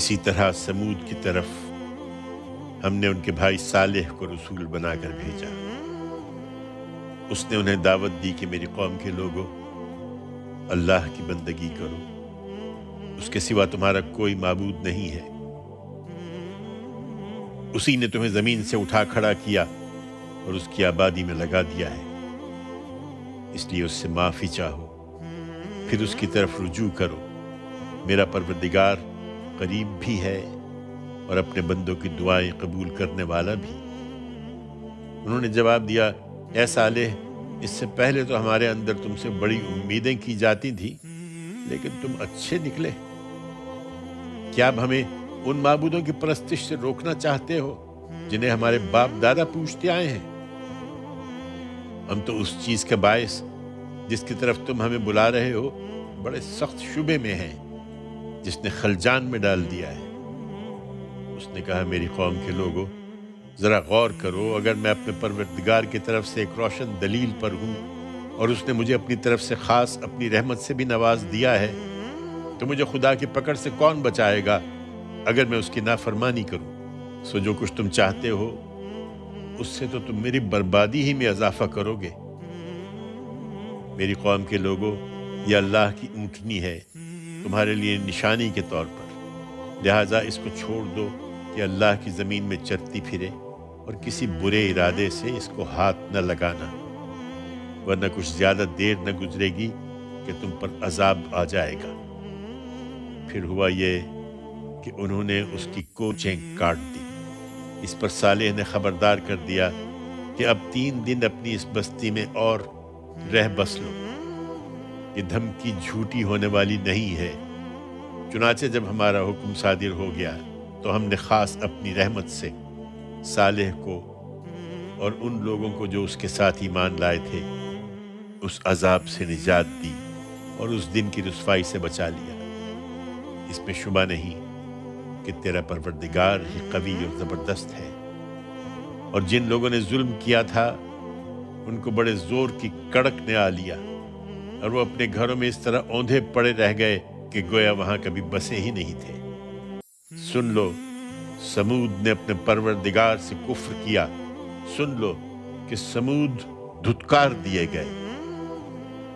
اسی طرح سمود کی طرف ہم نے ان کے بھائی صالح کو رسول بنا کر بھیجا۔ اس نے انہیں دعوت دی کہ میری قوم کے لوگوں، اللہ کی بندگی کرو، اس کے سوا تمہارا کوئی معبود نہیں ہے۔ اسی نے تمہیں زمین سے اٹھا کھڑا کیا اور اس کی آبادی میں لگا دیا ہے، اس لیے اس سے معافی چاہو، پھر اس کی طرف رجوع کرو۔ میرا پروردگار قریب بھی ہے اور اپنے بندوں کی دعائیں قبول کرنے والا بھی۔ انہوں نے جواب دیا، اے صالح، اس سے پہلے تو ہمارے اندر تم سے بڑی امیدیں کی جاتی تھیں، لیکن تم اچھے نکلے۔ کیا اب ہمیں ان معبودوں کی پرستش سے روکنا چاہتے ہو جنہیں ہمارے باپ دادا پوجتے آئے ہیں؟ ہم تو اس چیز کے باعث جس کی طرف تم ہمیں بلا رہے ہو بڑے سخت شبے میں ہیں، جس نے خلجان میں ڈال دیا ہے۔ اس نے کہا، میری قوم کے لوگوں، ذرا غور کرو، اگر میں اپنے پروردگار کی طرف سے ایک روشن دلیل پر ہوں اور اس نے مجھے اپنی طرف سے خاص اپنی رحمت سے بھی نواز دیا ہے، تو مجھے خدا کی پکڑ سے کون بچائے گا اگر میں اس کی نافرمانی کروں؟ سو جو کچھ تم چاہتے ہو اس سے تو تم میری بربادی ہی میں اضافہ کرو گے۔ میری قوم کے لوگوں، یہ اللہ کی اونٹنی ہے تمہارے لیے نشانی کے طور پر، لہٰذا اس کو چھوڑ دو کہ اللہ کی زمین میں چرتی پھرے، اور کسی برے ارادے سے اس کو ہاتھ نہ لگانا، ورنہ کچھ زیادہ دیر نہ گزرے گی کہ تم پر عذاب آ جائے گا۔ پھر ہوا یہ کہ انہوں نے اس کی کوچیں کاٹ دی۔ اس پر صالح نے خبردار کر دیا کہ اب 3 دن اپنی اس بستی میں اور رہ بس لو، یہ دھمکی جھوٹی ہونے والی نہیں ہے۔ چنانچہ جب ہمارا حکم صادر ہو گیا تو ہم نے خاص اپنی رحمت سے صالح کو اور ان لوگوں کو جو اس کے ساتھ ایمان لائے تھے اس عذاب سے نجات دی اور اس دن کی رسوائی سے بچا لیا۔ اس میں شبہ نہیں کہ تیرا پروردگار ہی قوی اور زبردست ہے۔ اور جن لوگوں نے ظلم کیا تھا ان کو بڑے زور کی کڑک نے آ لیا، اور وہ اپنے گھروں میں اس طرح اوندھے پڑے رہ گئے کہ گویا وہاں کبھی بسے ہی نہیں تھے۔ سن لو، سمود نے اپنے پروردگار سے کفر کیا، سن لو کہ سمود دھتکار دیے گئے۔